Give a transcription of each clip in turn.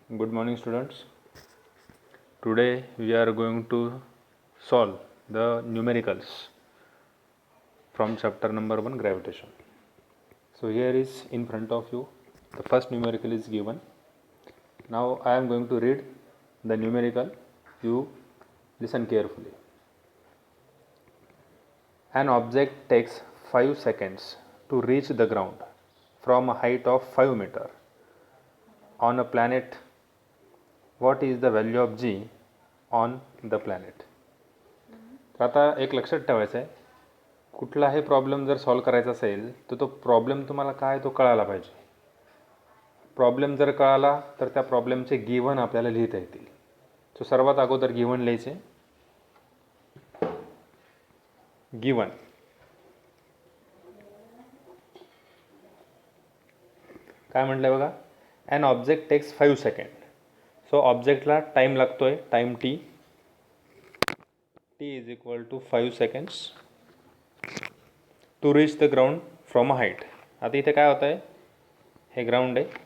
Good morning, students. Today we are going to solve the numericals from chapter number 1, gravitation. So here is in front of you the first numerical is given. Now I am going to read the numerical. You listen carefully. An object takes 5 seconds to reach the ground from a height of 5 meter on a planet. What is the value of g on the planet? तर आता एक लक्षात ठेवायचं आहे, कुठलाही problem जर solve करायचा असेल तर तो प्रॉब्लेम तुम्हाला काय तो कळायला पाहिजे. प्रॉब्लेम जर कळाला तर त्या प्रॉब्लेमचे गिवन आपल्याला लिहिता येतील. सो सर्वात अगोदर गिवन लिहायचे. गिवन काय म्हटलंय बघा, an object takes 5 second. So ऑब्जेक्टला टाईम लागतोय, time T is equal to 5 seconds to reach the ground from a height. आता इथे काय होत आहे, हे ग्राउंड आहे.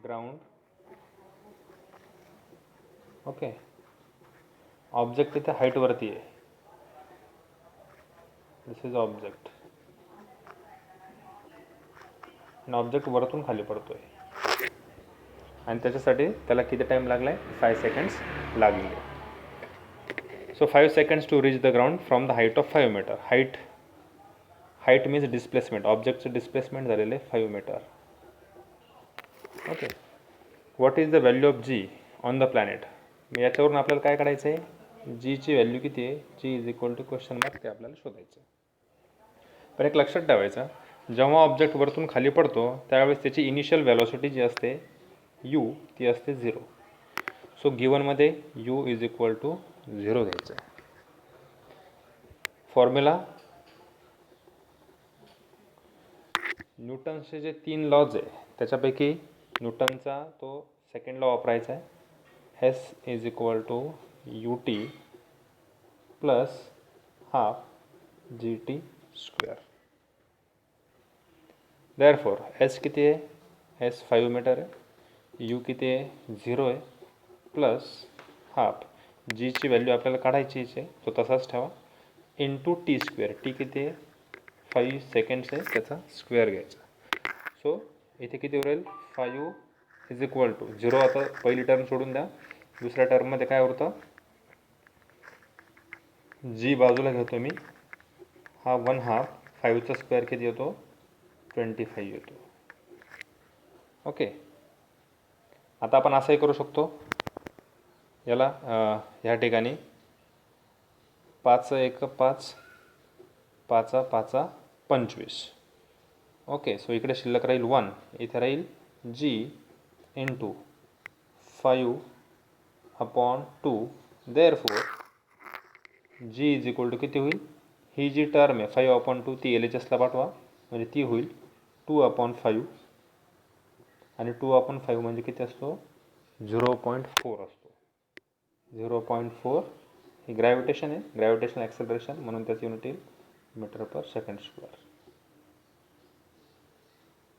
Ground okay. ऑब्जेक्ट इथे हाईटवरती आहे. दिस इज ऑब्जेक्ट आणि ऑब्जेक्ट वरतून खाली पडतोय आणि त्याच्यासाठी त्याला किती टाईम लागला आहे, 5 सेकंड्स लागले. So 5 seconds to reach the ground from the height of 5 metre. Height means displacement. ऑब्जेक्टचं डिस्प्लेसमेंट झालेलं आहे 5 metre. Okay. What is the value of g on the planet. याच्यावरून आपल्याला काय काढायचं आहे, जीची व्हॅल्यू किती आहे, g is equal to question mark, ते आपल्याला शोधायचं. पण एक लक्षात ठेवायचं, जेव्हा ऑब्जेक्ट वरतून खाली पडतो त्यावेळेस त्याची इनिशियल व्हेलॉसिटी जी असते यू, ती असते 0. सो गिवनमध्ये यू इज इक्वल टू 0 घ्यायचं आहे. फॉर्म्युला न्यूटनचे जे 3 लॉज आहे त्याच्यापैकी न्यूटनचा तो सेकंड लॉ वापरायचा आहे. S is equal to U T plus half G T square. Therefore S किती आहे, एस 5 मीटर आहे, यू किती आहे 0 आहे, प्लस हाफ जीची व्हॅल्यू आपल्याला काढायचीच आहे, तो तसाच ठेवा, इंटू टी स्क्वेअर. टी किती आहे 5 सेकंड्स आहे, त्याचा स्क्वेअर घ्यायचा. सो इथे किती उरेल 5 इज इक्वल टू 0. आता पहिली टर्म सोडून द्या, दुसऱ्या टर्ममध्ये काय होतं, जी बाजूला घेतो मी, हा 1/2, 5चा स्क्वेअर किती येतो 25 येतो. ओके. आता आपण असंही करू शकतो, याला ह्या ठिकाणी 5 1 5, 5 5 25. ओके. सो इकडे शिल्लक राहील 1, इथे राहील g into 5/2. Therefore g is equal to किती होईल, ही जी टर्म आहे 5/2 ती LHSला पाठवा, म्हणजे ती होईल 2/5. आणि 2/5 म्हणजे किती असतो 0.4 असतो. 0.4 ही ग्रॅव्हिटेशन आहे, ग्रॅव्हिटेशनल ॲक्सेलरेशन, म्हणून त्याची युनिट येईल metre per second square.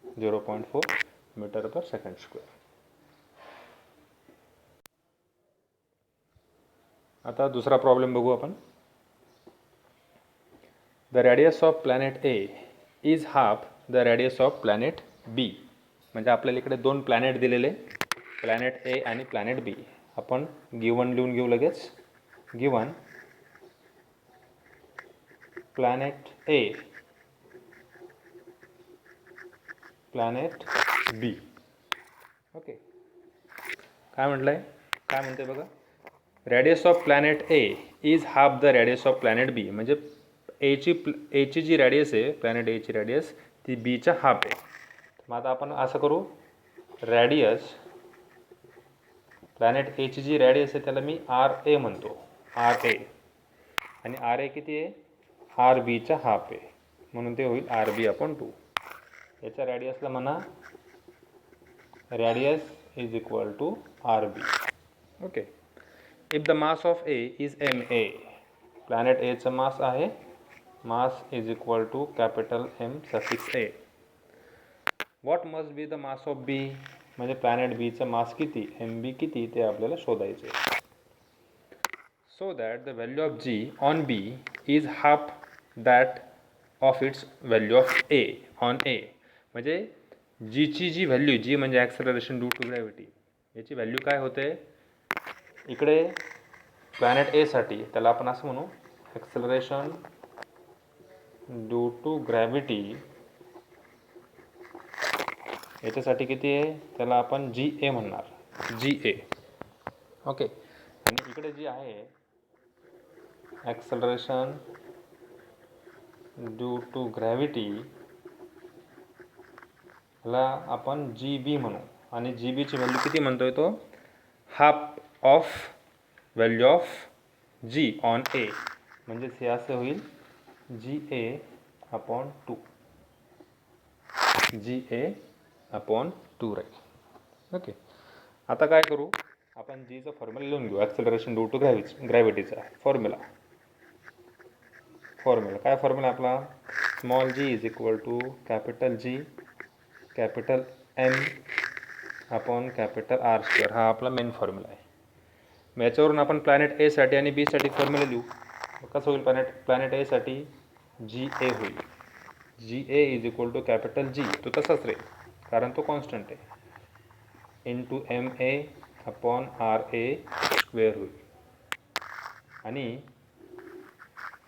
0.4 metre per second square. आता दुसरा प्रॉब्लेम बघू आपण. The radius of planet A is half the radius of planet B. म्हणजे आपल्याला इकडे 2 प्लॅनेट दिलेले, प्लॅनेट ए आणि प्लॅनेट बी. आपण गिवन लिहून घेऊ लगेच. Given planet A, planet B. Okay. काय म्हटलं आहे, काय म्हणते बघा, radius of planet A is half the radius of planet B. म्हणजे एची जी रेडियस आहे, प्लॅनेट एची रेडियस, ती बीच्या हाफ आहे. मग आता आपण असं करू, रेडियस प्लॅनेट एची जी रेडियस आहे त्याला मी RA म्हणतो, RA. आणि RA किती आहे, RBच्या हाफ आहे, म्हणून ते होईल RB/2. याच्या रेडियसला म्हणा radius is equal to RB. Okay. If the mass of A is MA, planet A चा mass आहे, mass is equal to capital M suffix A. What must be the mass of B? म्हणजे planet B चा mass किती, MB किती ते आपल्याला शोधायचे. So that the value of G on B is half that of its value of A on A. म्हणजे G ची जी value, G म्हणजे ॲक्सेलरेशन ड्यू टू ग्रॅव्हिटी, याची व्हॅल्यू काय होते, इकडे प्लॅनेट ए साठी त्याला आपण असं म्हणू ॲक्सेलरेशन ड्यू टू ग्रॅव्हिटी, याच्यासाठी किती आहे त्याला आपण GA म्हणणार, GA. ओके. आणि इकडे जी आहे ॲक्सेलरेशन ड्यू टू ग्रॅव्हिटी, ला आपण GB म्हणू. आणि GB ची व्हॅल्यू किती म्हणतोय तो, half of value of G on A. म्हणजेच हे असं होईल GA अपॉन 2, GA अपॉन 2 राहील. ओके. आता काय करू, आपण Gचा फॉर्म्युला लिहून घेऊ, ॲक्सेलरेशन ड्यू टू ग्रॅव्हिटीचा फॉर्म्युला. काय फॉर्म्युला आपला, small g is equal to capital G capital M upon capital R square. हा आपला मेन फॉर्म्युला आहे. मग याच्यावरून आपण प्लॅनेट ए साठी आणि बी साठी फॉर्म्युला लिहू. कसं होईल, प्लॅनेट ए साठी GA होईल, GA is equal to capital G, तो तसाच राहील कारण तो कॉन्स्टंट आहे, into MA upon RA square होईल. आणि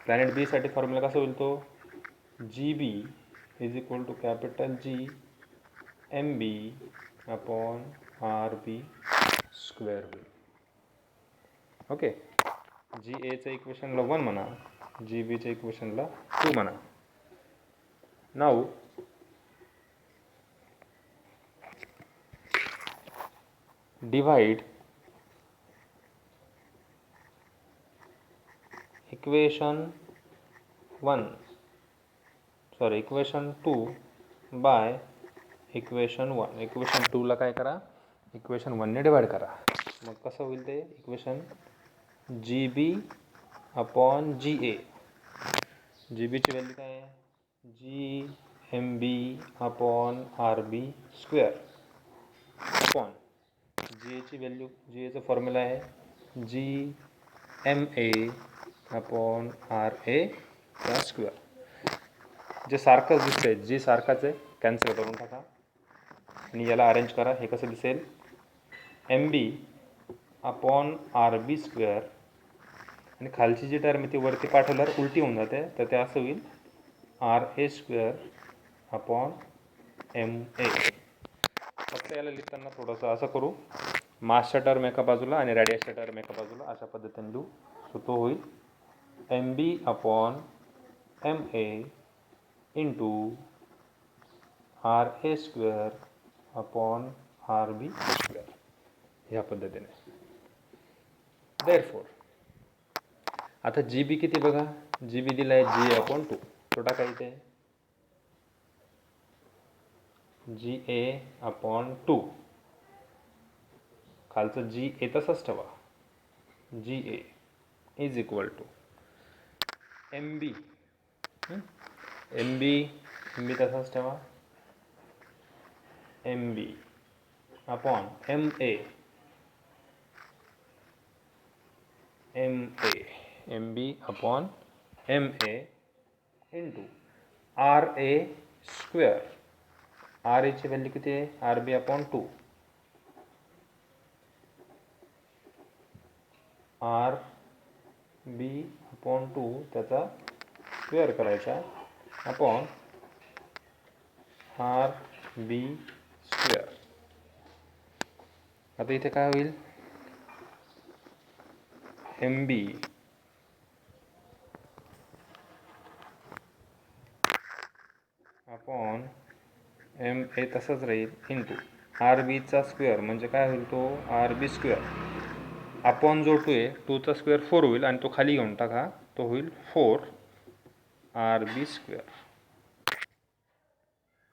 प्लॅनेट बी साठी फॉर्म्युला कसा होईल तो, GB is equal to capital G MB upon RB square होईल. ओके. GAच्या इक्वेशनला 1 म्हणा, GBच्या इक्वेशनला 2 म्हणा. Now divide equation 2 by equation 1. Equation 2ला काय करा, इक्वेशन 1ने डिवाइड करा. मग कसं होईल ते इक्वेशन, GB अपॉन GA. GBची व्हॅल्यू काय आहे, GMB upon RB square upon GAची व्हॅल्यू, GAचा फॉर्म्युला आहे GMA अपॉन RA चा स्क्वेअर. जे सारखंच दिसतंय, G सारखाच आहे, कॅन्सल करून टाका आणि याला अरेंज करा. हे कसं दिसेल, MB अपॉन RB स्क्वेअर, आणि खालची जी टर्म ती वरती पाठवल्यावर उलटी होऊन जाते, तर ते असं होईल RA स्क्वेअर अपॉन MA. फक्त याला लिहिताना थोडंसं असं करू, मासच्या टर्म एका बाजूला आणि रॅडियसच्या टर्म एका बाजूला अशा पद्धतीने लिहू. सो तो होईल MB upon MA into RA square upon RB square, ह्या पद्धतीने. देअरफॉर आता GB किती बघा, GB दिला आहे GA अपॉन 2, तो टाका इथे GA अपॉन 2, खालचं GA तसंच ठेवा, GA is equal to MB तसंच ठेवा, MB upon MA MB upon MA into RA square. RA ची व्हॅल्यू किती आहे, RB अपॉन 2, RB अपॉन 2 त्याचा स्क्वेअर करायचा अपॉन RB स्क्वेअर. आता इथे काय होईल, MB अपॉन MA तसंच राहील इंटू RBचा स्क्वेअर, म्हणजे काय होईल तो RB स्क्वेअर अपॉन जो 2 आहे, 2चा स्क्वेअर 4 होईल आणि तो खाली घेऊन टाका, तो होईल 4 RB स्क्वेअर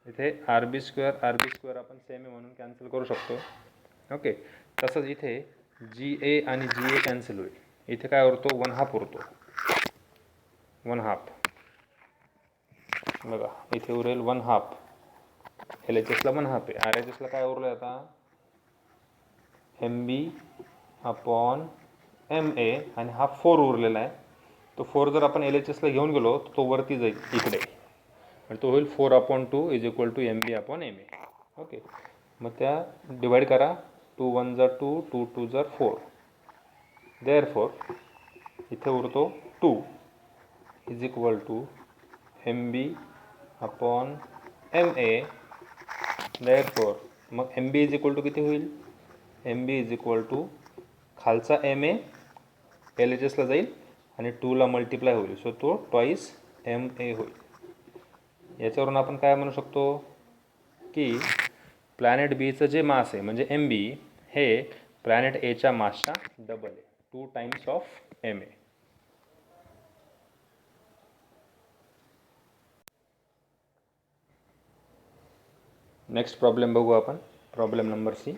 इथे RB² आपण सेम आहे म्हणून कॅन्सल करू शकतो. ओके, तसंच इथे GA आणि GA कॅन्सल होईल. इथे काय उरतो, 1/2 उरतो, 1/2. बघा इथे उरेल 1/2. LHSला 1/2 आहे. RHSला काय उरलं आता, MB/MA आणि हा 4 उरलेला आहे. तो 4 जर आपण LHSला घेऊन गेलो तर तो वरती जाईल इकडे आणि तो होईल 4/2 = MB/MA. ओके, मग त्या डिवाइड करा. 2 1 जार 2, 2 2 जार 4. देअरफॉर इथे उरतो 2 = MB/MA. देअरफॉर मग MB = किती होईल, MB = खालचा MA LHSला जाईल आणि 2ला मल्टिप्लाय होईल, सो तो ट्वाईस MA होईल. याच्यावरून आपण काय म्हणू शकतो की प्लॅनेट बीचं जे मास आहे म्हणजे MB हे प्लॅनेट एच्या मासच्या डबल आहे, 2 times of MA. Next problem बघू आपण. Problem number C.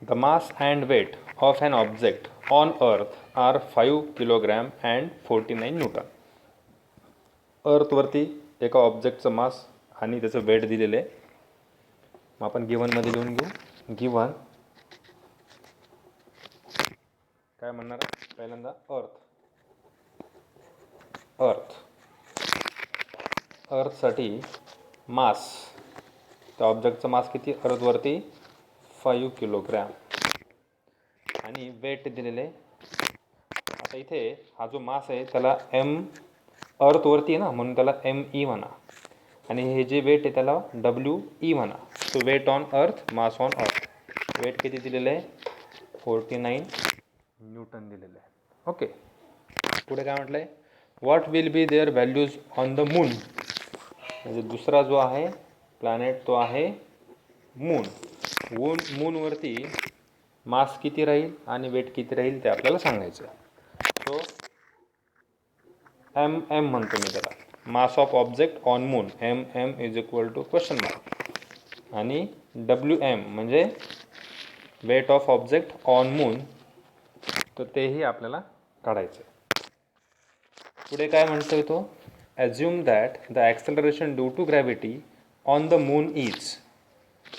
The mass and weight of an object on earth are 5 kilogram and 49 Newton. अर्थवरती एका ऑब्जेक्टचं मास आणि त्याचं वेट दिलेलं आहे. मग आपण गिव्हनमध्ये लिहून घेऊ. गिव्हन काय म्हणणार आहे, पहिल्यांदा अर्थसाठी मास, त्या ऑब्जेक्टचं मास किती, अर्थवरती 5 किलोग्रॅम आणि वेट दिलेले. आता इथे हा जो मास आहे त्याला अर्थवरती आहे ना म्हणून त्याला ME म्हणा, आणि हे जे वेट आहे त्याला WE म्हणा. So weight on earth, mass on earth. Weight किती दिलेलं आहे, 49 न्यूटन दिलेलं आहे. ओके, पुढे काय म्हटलं आहे, what will be their values on the moon. म्हणजे दुसरा जो आहे प्लॅनेट तो आहे मून. मूनवरती मास किती राहील आणि वेट किती राहील ते आपल्याला सांगायचं. सो MM म्हणतो मी त्याला, mass of object on moon, MM = ? आणि WM म्हणजे weight of object on moon, तर तेही आपल्याला काढायचं. पुढे काय म्हणतोय तो, assume that the acceleration due to gravity on the moon is.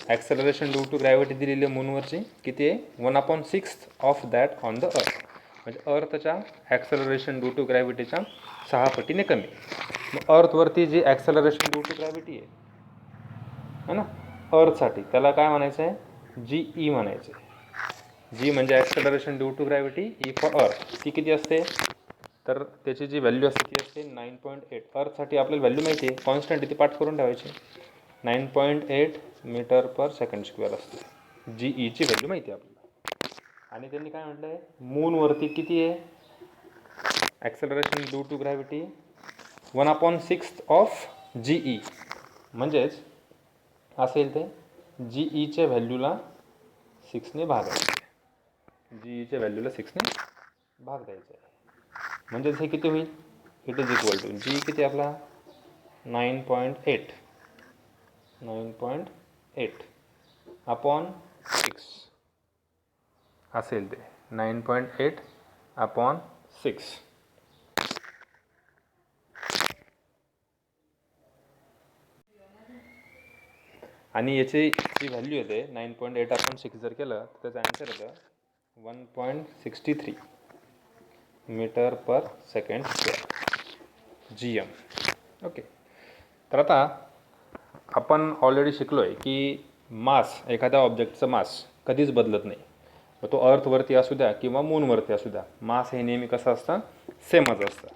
Acceleration due to gravity दिलेली आहे मूनवरची, किती आहे, 1/6 of that on the earth. म्हणजे अर्थच्या ॲक्सेलरेशन ड्यू टू ग्रॅव्हिटीच्या 6 पटीने कमी. मग अर्थवरती जी ॲक्सेलरेशन ड्यू टू ग्रॅव्हिटी आहे ना अर्थसाठी, त्याला काय म्हणायचं आहे, GE म्हणायचं आहे. G म्हणजे acceleration due to gravity, E for earth. ती किती असते, तर त्याची जी व्हॅल्यू असते ती असते 9.8. अर्थसाठी आपल्याला व्हॅल्यू माहिती आहे, कॉन्स्टंट ती पाठ करून ठेवायची. 9.8 मीटर/सेकंड² असते. GEची व्हॅल्यू माहिती आहे आपल्याला. आणि त्यांनी काय म्हटलं आहे, मूनवरती किती आहे acceleration due to gravity, 1/6 of GE. म्हणजेच असेल ते GEच्या व्हॅल्यूला 6ने भागायचं. GEच्या व्हॅल्यूला 6ने भाग द्यायचा आहे. म्हणजेच हे किती होईल, it is equal to G किती आपला 9.8 9.8/6 असेल ते 9.8/6. आणि याची जी व्हॅल्यू येते 9.8/6 जर केलं तर त्याचं आन्सर येतं 1.63 मीटर/सेकंड² GM. ओके, तर आता आपण ऑलरेडी शिकलो आहे की मास, एखाद्या ऑब्जेक्टचं मास कधीच बदलत नाही. मग तो अर्थवरती असू द्या किंवा मूनवरती असू द्या, मास हे नेहमी कसं असतं, सेमच असतं.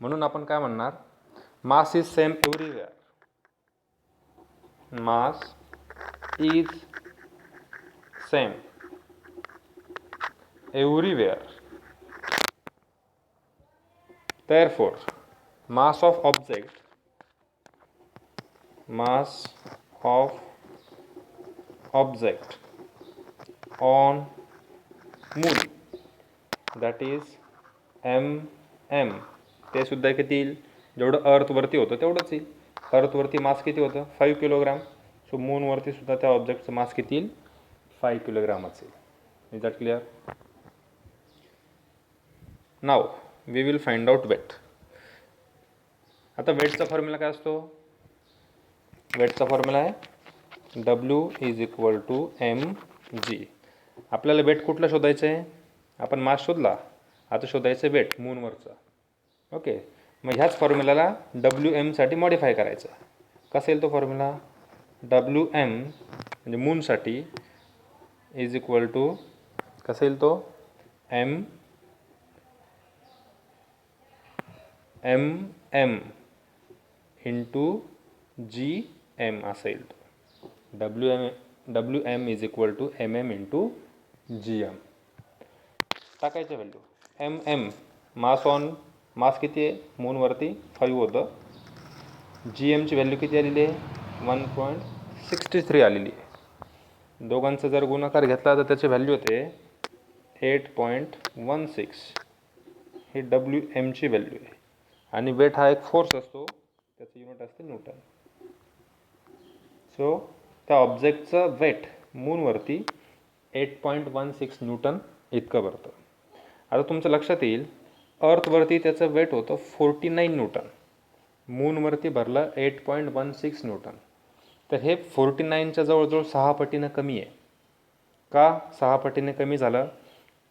म्हणून आपण काय म्हणणार, mass is same everywhere. Mass is same everywhere. Therefore, mass of object on moon, that is MM, ते सुद्धा किती येईल, जेवढं अर्थवरती होतं तेवढंच येईल. अर्थवरती मास किती होतं 5 किलोग्राम. सो मूनवरती सुद्धा त्या ऑब्जेक्टचं मास किती येईल 5 किलोग्राम असेल. Is that clear? Now we will find out weight. आता वेटचा फॉर्म्युला काय असतो? वेटचा फॉर्म्युला आहे W is equal to mg. आपल्याला वेट कुठलं शोधायचं आहे? आपण मास शोधला, आता शोधायचं वेट मूनवरचं. ओके, मग ह्याच फॉर्म्युलाला WM साठी मॉडिफाय करायचं. कसं येईल तो फॉर्म्युला? WM म्हणजे मूनसाठी इज इक्वल टू कसं येईल तो MM इंटू GM असं येईल तो. WM is equal to MM into GM. टाकायचं व्हॅल्यू. MM मास किती आहे मूनवरती 5 होतं. GMची व्हॅल्यू किती आलेली आहे 1.63 आलेली आहे. दोघांचा जर गुणाकार घेतला तर त्याची व्हॅल्यू होते 8.16. ही WMची व्हॅल्यू आहे. आणि वेट हा एक फोर्स असतो, त्याचं युनिट असते न्यूटन. सो त्या ऑब्जेक्टचं वेट मूनवरती 8.16 न्यूटन इतकं भरतं. आता तुमचं लक्षात येईल अर्थवरती त्याचं वेट होतं 49 न्यूटन, मूनवरती भरलं 8.16 न्यूटन. तर हे 49च्या जवळजवळ 6 पटीनं कमी आहे. का 6 पटीने कमी झालं?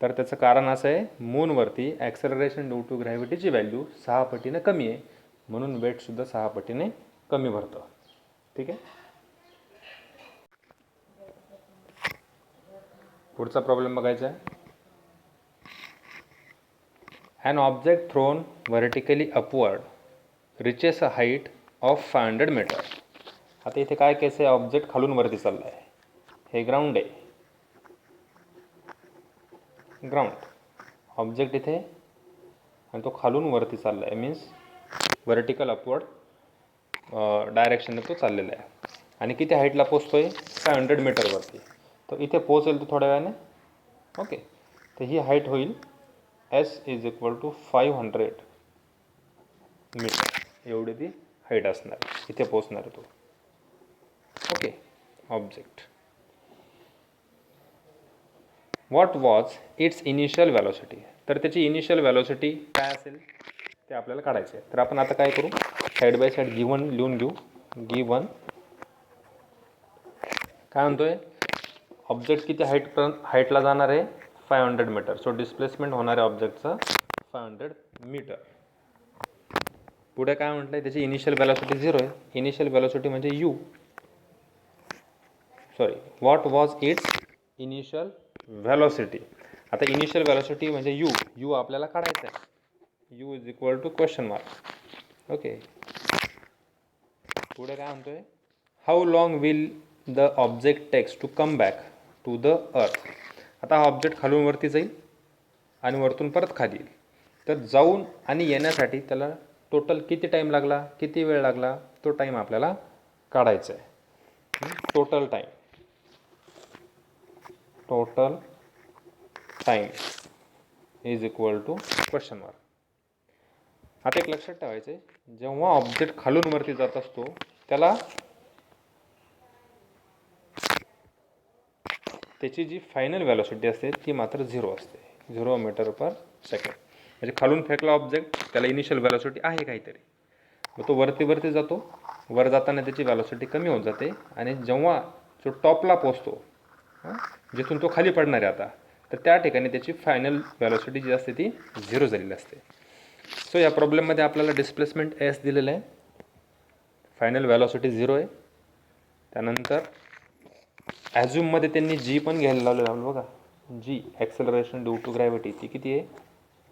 तर त्याचं कारण असं आहे मूनवरती ॲक्सेलरेशन ड्यू टू ग्रॅव्हिटीची व्हॅल्यू 6 पटीने कमी आहे, म्हणून वेटसुद्धा 6 पटीने कमी भरतं. ठीक आहे. पुढचा प्रॉब्लेम बघायचा आहे. An object thrown vertically upward reaches a height of 500 metre. आता इथे काय केस आहे? ऑब्जेक्ट खालून वरती चालला आहे. हे ग्राउंड आहे. ग्राउंड ऑब्जेक्ट इथे आणि तो खालून वरती चालला आहे, मीन्स व्हर्टिकल अपवर्ड डायरेक्शनने तो चाललेला आहे. आणि किती हाईटला पोचतो आहे 500 मीटरवरती. तर इथे पोचेल तो थोड्या वेळाने. ओके, तर ही हाईट होईल S is equal to 500 metre. एवढी ती हाईट असणार, इथे पोचणार आहे तो. Okay, object. What was its initial velocity. तर त्याची इनिशियल व्हॅलॉसिटी काय असेल ते आपल्याला काढायचं आहे. तर आपण आता काय करू, साईड बाय साईड गिवन लिहून घेऊ. गिवन काय म्हणतोय, ऑब्जेक्ट किती हाईटला जाणार आहे 500 मीटर. सो डिस्प्लेसमेंट होणार आहे ऑब्जेक्टचं 500 मीटर. पुढे काय म्हटलं आहे, त्याची इनिशियल व्हॅलॉसिटी 0 आहे. इनिशियल व्हॅलॉसिटी म्हणजे what was its initial velocity. आता इनिशियल व्हॅलॉसिटी म्हणजे यू आपल्याला काढायचं आहे. U is equal to question mark. Okay, पुढे काय म्हणतोय, how long will the object takes to come back to the earth. आता हा ऑब्जेक्ट खालून वरती जाईल आणि वरतून परत खाली येईल. तर जाऊन आणि येण्यासाठी त्याला टोटल किती टाईम लागला, किती वेळ लागला, तो टाईम आपल्याला काढायचा आहे. Total time is equal to question mark. आता एक लक्षात ठेवायचं आहे, जेव्हा ऑब्जेक्ट खालून वरती जात असतो त्याला त्याची जी फायनल व्हॅलॉसिटी असते ती मात्र 0 असते, 0 मीटर पर सेकंड. म्हणजे खालून फेकला ऑब्जेक्ट, त्याला इनिशियल व्हॅलॉसिटी आहे काहीतरी, मग तो वरती जातो. वर जाताना त्याची व्हॅलॉसिटी कमी होत जाते आणि जेव्हा जो टॉपला पोचतो, जिथून तो खाली पडणार आहे आता, तर त्या ठिकाणी त्याची फायनल व्हॅलॉसिटी जी असते ती 0 झालेली असते. सो या प्रॉब्लेममध्ये आपल्याला डिस्प्लेसमेंट S दिलेलं आहे, फायनल व्हॅलॉसिटी 0 आहे. त्यानंतर ॲझ्युममध्ये त्यांनी G पण घ्यायला लावलं बघा. G acceleration due to gravity ती किती आहे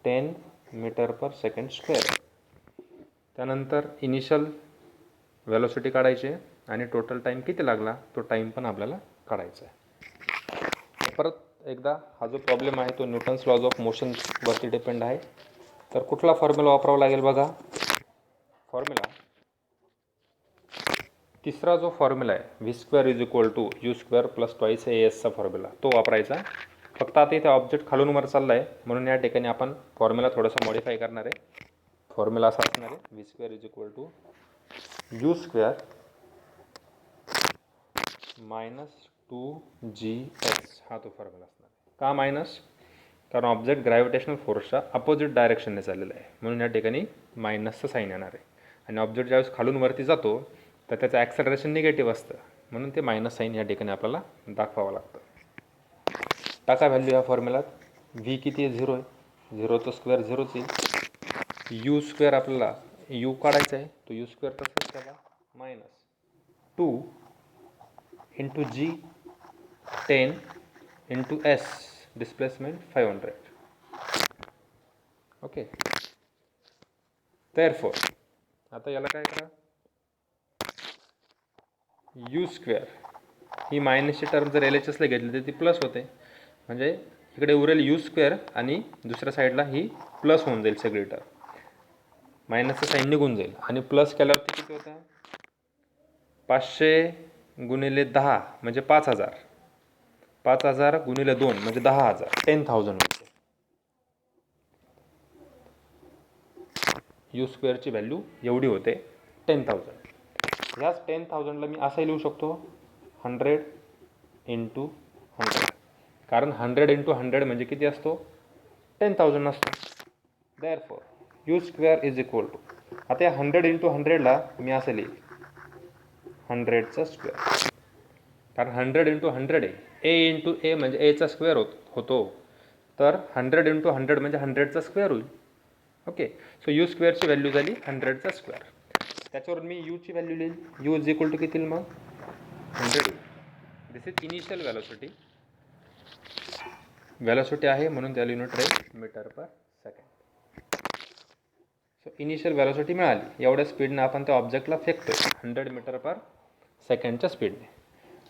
10 मीटर पर सेकंड स्क्वेअर. त्यानंतर इनिशियल व्हॅलॉसिटी काढायची आहे आणि टोटल टाईम किती लागला तो टाईम पण आपल्याला काढायचा आहे. परत एकदा हा जो प्रॉब्लेम आहे तो न्यूटन्स लॉज ऑफ मोशनवरती डिपेंड आहे. तर कुठला फॉर्म्युला वापरावा लागेल बघा. फॉर्म्युला तिसरा जो फॉर्म्युला आहे v² is equal to u² plus twice ASचा फॉर्म्युला, तो वापरायचा. फक्त आता इथे ऑब्जेक्ट खालून वर चालला आहे म्हणून या ठिकाणी आपण फॉर्म्युला थोडासा मॉडिफाय करणार आहे. फॉर्म्युला असा असणार आहे v² is equal to u square minus 2GS हा तो फॉर्म्युला असणार. का मायनस? कारण ऑब्जेक्ट ग्रॅव्हिटेशनल फोर्सच्या अपोजिट डायरेक्शनने चाललेला आहे, म्हणून या ठिकाणी मायनसचं साईन येणार आहे. आणि ऑब्जेक्ट ज्यावेळेस खालून वरती जातो तर त्याचं ॲक्सेलरेशन निगेटिव्ह असतं, म्हणून ते मायनस साईन या ठिकाणी आपल्याला दाखवावं लागतं. टाका व्हॅल्यू या फॉर्म्युलात. व्ही किती आहे? 0 आहे. 0चं स्क्वेअर 0च येईल. यू स्क्वेअर आपल्याला यू काढायचा आहे, तो यू स्क्वेअर तसंच त्याला मायनस 2 इंटू जी 10 into S displacement 500. Okay. Therefore आता याला काय करा, यू स्क्वेअर ही मायनसची टर्म जर एल एच एसला घेतली तर ती प्लस होते, म्हणजे इकडे उरेल यू स्क्वेअर आणि दुसऱ्या साईडला ही प्लस होऊन जाईल सगळी टर्म. मायनसचं साईन निघून जाईल आणि प्लस केल्यावरती किती होतं? 500 गुणिले 10 म्हणजे 5000. 5000 गुणिले 2 म्हणजे 10,000. 10,000 होते. यू स्क्वेअरची व्हॅल्यू एवढी होते, 10,000. ह्याच 10,000ला मी असंही लिहू शकतो 100 इंटू 100, कारण 100 इंटू 100 म्हणजे किती असतो? 10,000 असतो. Therefore u square is equal to, आता या 100 इंटू 100ला मी असं लिहिल 100चा स्क्वेअर, कारण 100 इंटू 100 आहे. ए इंटू ए म्हणजे एचा स्क्वेअर होतो, तर 100 इंटू 100 म्हणजे 100चा स्क्वेअर होईल. ओके. सो यू स्क्वेअरची व्हॅल्यू झाली 100चा स्क्वेअर. त्याच्यावरून मी यूची व्हॅल्यू लिहिल. यू इज इक्वल टू किती मग? 100. दिस इज इनिशियल व्हॅलोसिटी. व्हॅलोसिटी आहे म्हणून त्याला युनिट राहील metre per second. So initial velocity मिळाली. एवढ्या स्पीडने आपण त्या ऑब्जेक्टला फेकतोय 100 मीटर पर सेकंडच्या स्पीडने.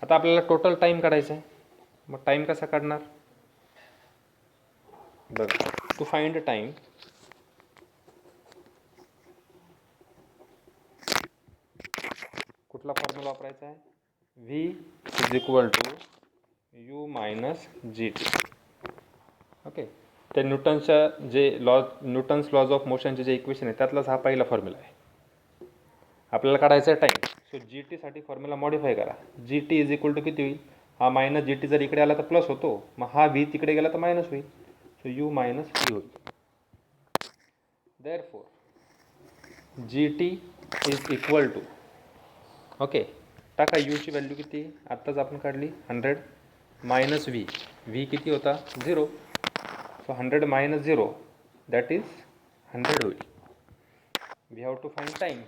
आता आपल्याला टोटल टाईम काढायचा आहे. मग टाईम कसा काढणार? बघा, टू फाइंड टाईम कुठला फॉर्म्युला वापरायचा आहे? V is equal to u minus g t. Okay. ते न्यूटन्सच्या जे न्यूटन्स लॉज ऑफ मोशनचे जे इक्वेशन आहे त्यातलाच हा पहिला फॉर्म्युला आहे. आपल्याला काढायचा आहे टाईम. सो जी टीसाठी फॉर्म्युला मॉडिफाय करा. G t is equal to किती होईल? हा मायनस जी टी जर इकडे आला तर प्लस होतो, मग हा व्ही तिकडे गेला तर मायनस होईल. सो यू मायनस व्ही होईल. Therefore g t is equal to, okay, टाका यूची व्हॅल्यू किती आत्ताच आपण काढली 100 मायनस व्ही. व्ही किती होता? 0. सो 100 मायनस 0 दॅट इज 100 होईल. We have to find time.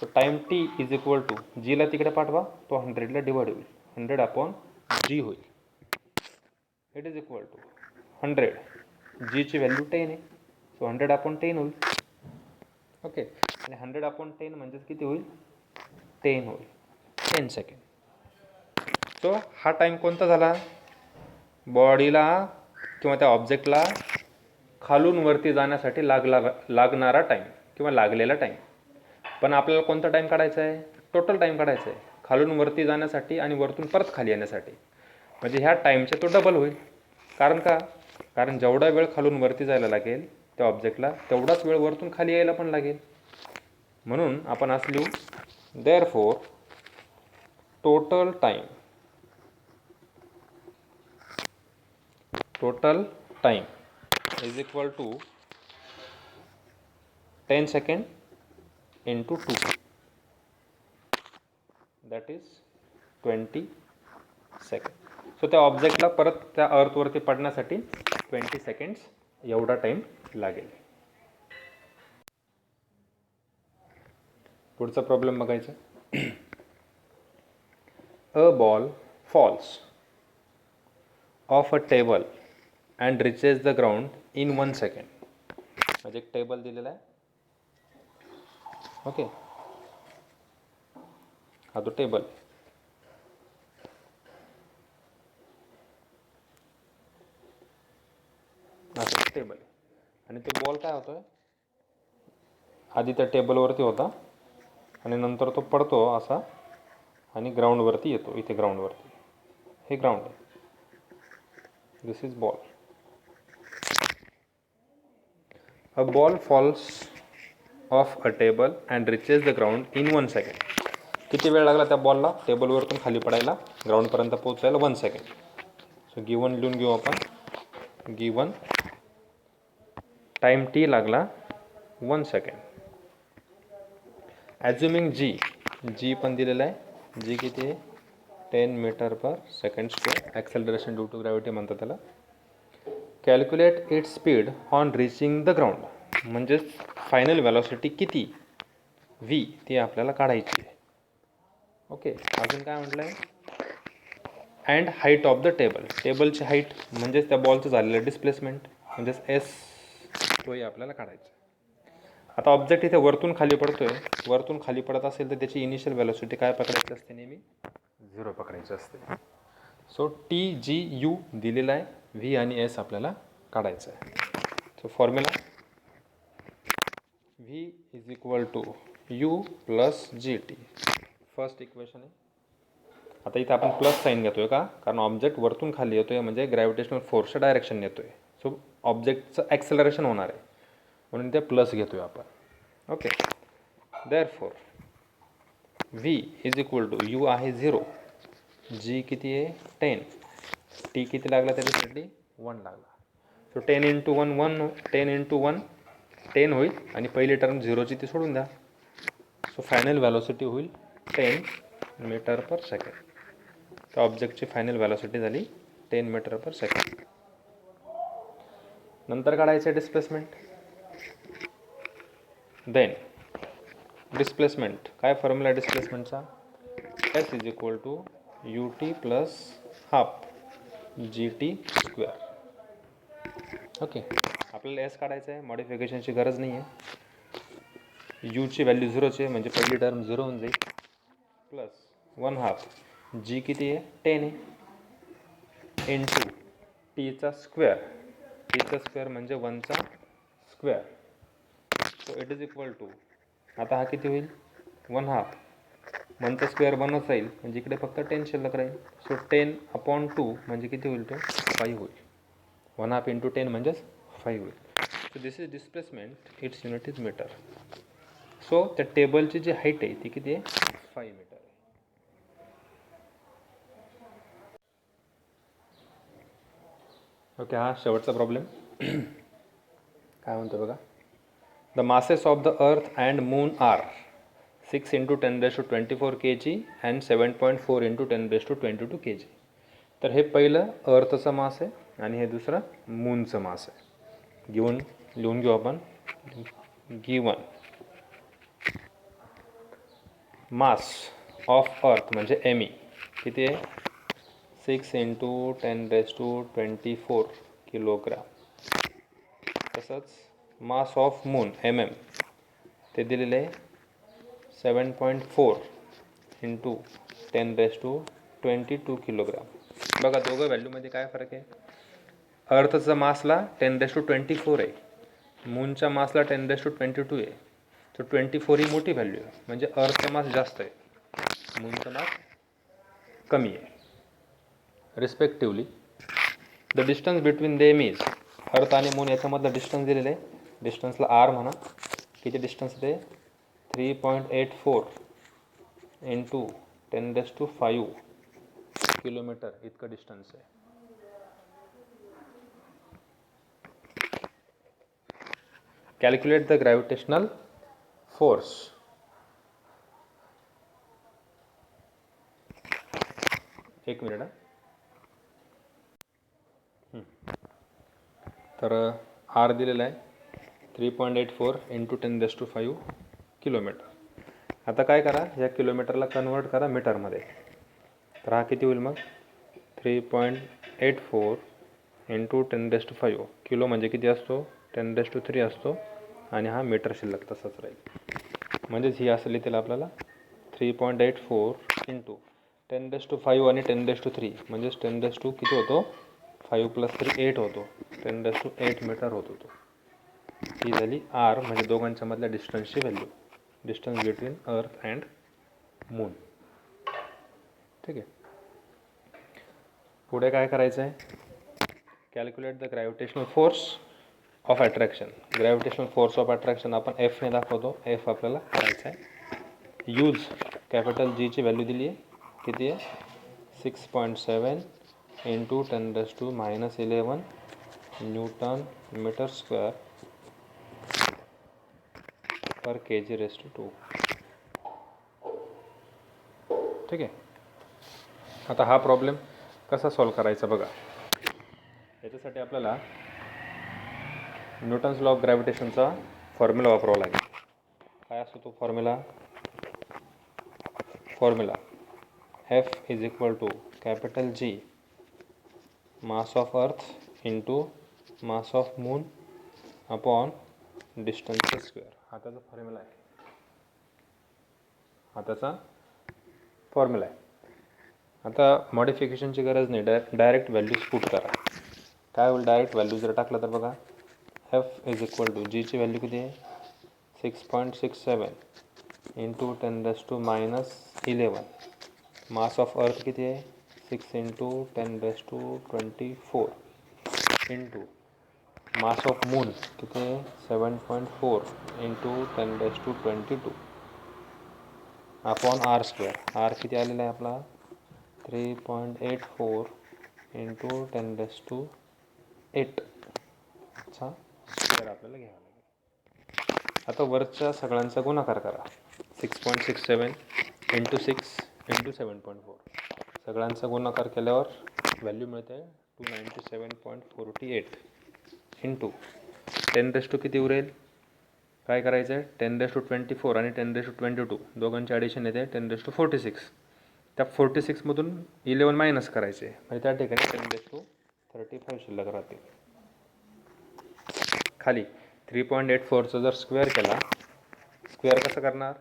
So time T is equal to जीला तिकडे पाठवा, तो 100ला डिवाइड होईल. 100 अपॉन जी होईल. It is equal to 100. जीची व्हॅल्यू 10 आहे, सो 100 अपॉन 10 होईल. ओके. आणि 100 अपॉन 10 म्हणजेच किती होईल? 10 होईल. 10 सेकंड. सो हा टाईम कोणता झाला? बॉडीला किंवा त्या ऑब्जेक्टला खालून वरती जाण्यासाठी लागणारा टाईम किंवा लागलेला टाईम. पण आपल्याला कोणता टाईम काढायचा आहे? टोटल टाईम काढायचा आहे, खालून वरती जाण्यासाठी आणि वरतून परत खाली येण्यासाठी. म्हणजे ह्या टाईमचे तो डबल होईल. कारण का? कारण जेवढा वेळ खालून वरती जायला लागेल त्या ऑब्जेक्टला तेवढाच वेळ वरतून खाली यायला पण लागेल. म्हणून आपण असं लिहू, therefore total time is equal to 10 second into 2, that is 20 second. So त्या ऑब्जेक्टला परत त्या अर्थवरती पडण्यासाठी 20 सेकंड्स एवढा टाईम लागेल. पुढचा प्रॉब्लेम बघायचा. A ball falls off a table and reaches the ground in 1 second. म्हणजे एक टेबल दिलेला आहे. ओके. हा तो टेबल. असं टेबल आहे आणि तो बॉल काय होतोय? आधी त्या टेबलवरती होता आणि नंतर तो पडतो असा आणि ग्राउंडवरती येतो. इथे ग्राउंडवरती, हे ग्राउंड आहे. This is ball. A ball falls off a table and reaches the ground in 1 second. किती वेळ लागला त्या बॉलला टेबलवरतून खाली पडायला, ग्राउंडपर्यंत पोहोचायला? 1 सेकंड. सो गिवन लिहून घेऊ आपण. गिवन टाईम टी लागला 1 सेकंड. ॲज्युमिंग जी पण दिलेलं आहे. जी किती आहे? 10 metre per second square. Acceleration due to gravity म्हणतात त्याला. Calculate its speed on reaching the ground. म्हणजेच फायनल व्हॅलॉसिटी किती व्ही ती आपल्याला काढायची आहे. ओके. अजून काय म्हटलं आहे? And height of the table. टेबलची हाईट म्हणजेच त्या बॉलचं झालेलं डिस्प्लेसमेंट म्हणजेच एस, तोही आपल्याला काढायचा. आता ऑब्जेक्ट इथे वरतून खाली पडतोय. वरतून खाली पडत असेल तर त्याची इनिशियल व्हॅलॉसिटी काय पकडायची असते? नेहमी 0 पकडायची असते. सो टी जी यू दिलेला आहे. व्ही आणि एस आपल्याला काढायचं आहे. So formula v is equal to u plus g t. First equation आहे. आता इथे आपण प्लस साईन घेतोय का? कारण ऑब्जेक्ट वरतून खाली येतोय म्हणजे ग्रॅव्हिटेशनल फोर्सच्या डायरेक्शन येतोय. सो ऑब्जेक्टचं ॲक्सेलरेशन होणार आहे म्हणून ते प्लस घेतोय आपण. Okay. Therefore v is equal to u आहे 0, जी किती आहे 10, टी किती लागला त्याच्यासाठी 1 लागला. सो 10 × 1 1, 10 × 1 10 होईल आणि पहिली टर्म 0ची ती सोडून द्या. सो फायनल व्हॅलॉसिटी होईल 10 मीटर पर सेकंड. तर ऑब्जेक्टची फायनल व्हॅलॉसिटी झाली 10 मीटर पर सेकंड. नंतर काढायचे डिस्प्लेसमेंट. देन डिस्प्लेसमेंट काय फॉर्म्युला डिस्प्लेसमेंटचा? S is equal to U T plus half G T square. Okay. आपल्याला एस काढायचं आहे. मॉडिफिकेशनची गरज नाही आहे. यूची व्हॅल्यू 0ची आहे म्हणजे पहिली टर्म 0 होऊन जाईल. प्लस 1/2 जी किती आहे 10 आहे इंटू टीचा स्क्वेअर. टीचा स्क्वेअर म्हणजे 1चा square. So it is equal to, आता हा किती होईल 1/2. 1चा स्क्वेअर 1च राहील म्हणजे इकडे फक्त 10 शिल्लक राहील. सो 10/2 म्हणजे किती होईल? तो 5 होईल. 1/2 × 10 म्हणजेच 5 होईल. So this is displacement. Its unit is metre. So त्या टेबलची जी हाईट आहे ती किती आहे 5 मीटर आहे. ओके. हा शेवटचा प्रॉब्लेम काय म्हणतो बघा. The masses of the earth and moon are 6 × 10⁻24 kg and 7.4 × 10⁻22 kg. तर हे पहिलं अर्थचं मास आहे आणि हे दुसरं मूनचं मास आहे. गिवन लिहून घेऊ आपण. गिवन मास ऑफ अर्थ म्हणजे एम ई किती आहे 6 × 10⁻24 किलोग्राम. तसंच mass of moon M M ते दिलेले आहे 7.4 × 10⁻22 किलोग्राम. बघा दोघं व्हॅल्यूमध्ये काय फरक आहे? अर्थचा मासला 10⁻24 आहे, मूनच्या मासला 10⁻22 आहे. तर 24 ही मोठी व्हॅल्यू आहे म्हणजे अर्थचा मास जास्त आहे, मूनचा मास कमी आहे. Respectively the distance between them is, अर्थ आणि मून याच्यामधलं डिस्टन्स दिलेलं आहे. डिस्टन्सला आर म्हणा. किती डिस्टन्स ते 3.84 × 10⁻5 किलोमीटर इतकं डिस्टन्स आहे. Calculate the gravitational force. एक मिनिट. तर आर दिलेला आहे 3.84 × 10⁻5 किलोमीटर. आता काय करा, या किलोमीटरला कन्वर्ट करा मीटरमध्ये. तर हा किती होईल मग 3.84 × 10⁻5. किलो म्हणजे किती असतो 10⁻3 असतो आणि हा मीटर शिल्लक तसाच राहील. म्हणजेच ही असली त्याला आपल्याला 3.84 × 10⁻5 आणि 10⁻3 म्हणजेच 10⁻2 किती होतो 5 + 3 8 होतो. 10⁻8 मीटर होतो तो. ही झाली आर म्हणजे दोघांच्या मधल्या डिस्टन्सची value. Distance between earth and moon. ठीक आहे. पुढे काय करायचं आहे? Calculate the gravitational force of attraction, gravitational force of attraction आपण एफने दाखवतो. एफ आपल्याला करायचं आहे. यूज कॅपिटल जीची व्हॅल्यू दिली आहे, किती आहे 6.7 इंटू 10⁻11 न्यूटन मीटर स्क्वेअर पर kg/2. ठीक आहे. आता हा प्रॉब्लेम कसा सॉल्व करायचा बघा. याच्यासाठी आपल्याला न्यूटन्स लॉ ऑफ ग्रॅव्हिटेशनचा फॉर्म्युला वापरावा लागेल. काय असतो तो formula F is equal to capital G mass of earth into mass of moon upon distance square. हा त्याचा फॉर्म्युला आहे. आता मॉडिफिकेशनची गरज नाही, डायरेक्ट व्हॅल्यूज पुट करा. काय होईल, डायरेक्ट व्हॅल्यू जर टाकलं तर बघा, एफ इज इक्वल टू जीची व्हॅल्यू किती आहे 6.67 इंटू 10⁻11. मास ऑफ अर्थ किती आहे 6 into 10⁻24 into mass of moon किती आहे 7.4 into 10⁻22 upon R square. R किती आलेला आहे आपला 3.84 इंटू 10⁻8 चा स्क्वेअर आपल्याला घ्यावा लागेल. आता वरच्या सगळ्यांचा गुणाकार करा. 6.67 इंटू 6 इंटू 7.4 सगळ्यांचा गुणाकार केल्यावर व्हॅल्यू मिळते 297.48 इंटू 10⁻, किती उरेल, काय करायचं आहे 10⁻24 आणि 10⁻22 दोघांची ॲडिशन येते 10⁻46. त्या 46मधून 11 मायनस करायचे, म्हणजे त्या ठिकाणी 10⁻35 शिल्लक राहते. खाली 3.84चा जर स्क्वेअर केला, स्क्वेअर कसं करणार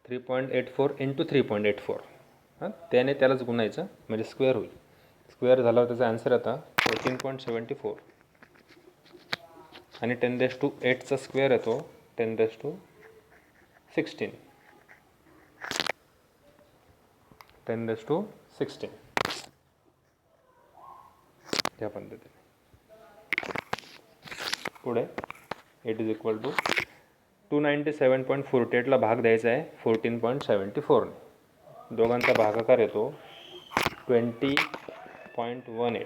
3.84 इंटू 3.84 त्याने त्यालाच गुणायचं म्हणजे स्क्वेअर होईल. स्क्वेअर झाल्यावर त्याचा आन्सर आता 14.74 आणि 10⁻8चा स्क्वेअर येतो 10⁻16 10⁻16 या पद्धतीने. पुढे इट इज इक्वल टू 297.48ला भाग द्यायचा आहे 14.74ने. दोघांचा भागाकार येतो 20.18.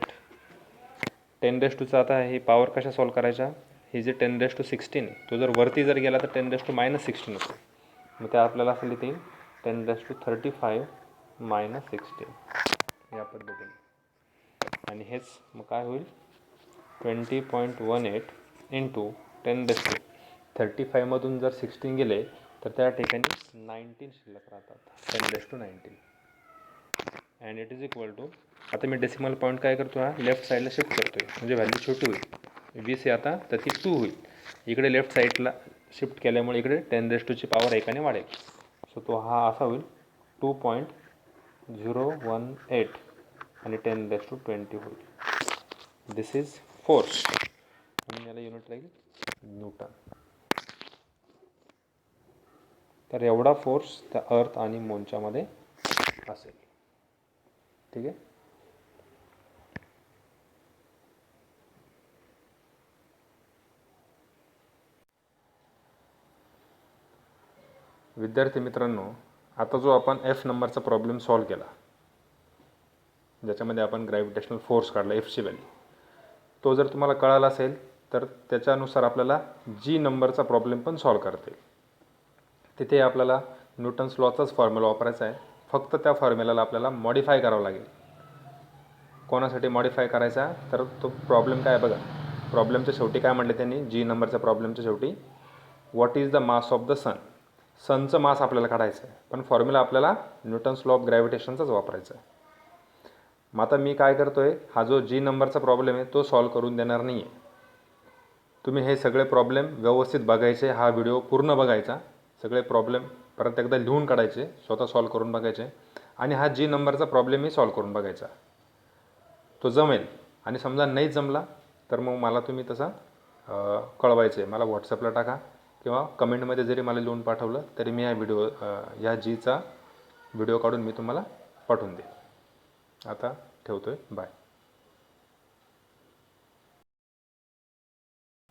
10⁻2चा आता ही पॉवर कशा सॉल्व करायच्या, ही जे 10⁻16 तो जर वरती जर गेला तर 10⁻−16 होतो. मग त्या आपल्याला असं लिहितील 10⁻35 - 16 या पद्धतीने. आणि हेच मग काय होईल 20.18 इंटू 10⁻35मधून जर 16 गेले तर त्या ठिकाणी 19 शिल्लक राहतात 10⁻19. And it is equal to, आता मी डेसिमल पॉईंट काय करतो, हा लेफ्ट साईडला शिफ्ट करतो आहे म्हणजे व्हॅल्यू छोटी होईल. 20 आहे आता तर ती 2 होईल. इकडे लेफ्ट साईडला शिफ्ट केल्यामुळे इकडे 10⁻2ची पॉवर एकाने वाढेल. सो तो हा असा होईल 2.018 आणि 10⁻20 होईल. दिस इज फोर्स म्हणून याला युनिट राहील न्यूटन. तर एवढा फोर्स त्या अर्थ आणि मूनच्यामध्ये असेल. ठीक आहे. विद्यार्थी मित्रांनो, आता जो आपण एफ नंबरचा प्रॉब्लेम सॉल्व केला, ज्याच्यामध्ये आपण ग्रॅव्हिटेशनल फोर्स काढला एफची व्हॅल्यू, तो जर तुम्हाला कळाला असेल तर त्याच्यानुसार आपल्याला जी नंबरचा प्रॉब्लेम पण सॉल्व करता येईल. तिथे आपल्याला न्यूटन्स लॉचाच फॉर्म्युला वापरायचा आहे. फक्त त्या फॉर्म्युलाला आपल्याला मॉडिफाय करावं लागेल. कोणासाठी मॉडिफाय करायचा, तर तो प्रॉब्लेम काय बघा, प्रॉब्लेमच्या शेवटी काय म्हटले त्यांनी, जी नंबरच्या प्रॉब्लेमच्या शेवटी what is the mass of the sun. सनचं मास आपल्याला काढायचं आहे, पण फॉर्म्युला आपल्याला न्यूटन्स लॉ ऑफ ग्रॅव्हिटेशनचाच वापरायचा आहे. मग आता मी काय करतो आहे, हा जो जी नंबरचा प्रॉब्लेम आहे तो सॉल्व करून देणार नाही आहे. तुम्ही हे सगळे प्रॉब्लेम व्यवस्थित बघायचे, हा व्हिडिओ पूर्ण बघायचा, सगळे प्रॉब्लेम परत एकदा लिहून काढायचे, स्वतः सॉल्व करून बघायचे आणि हा जी नंबरचा प्रॉब्लेमही सॉल्व करून बघायचा. तो जमेल. आणि समजा नाही जमला तर मग मला तुम्ही तसा कळवायचं आहे. मला व्हॉट्सअपला टाका किंवा कमेंटमध्ये जरी मला लिहून पाठवलं तरी मी या जीचा व्हिडिओ काढून मी तुम्हाला पाठवून देईन. आता ठेवतो आहे. बाय.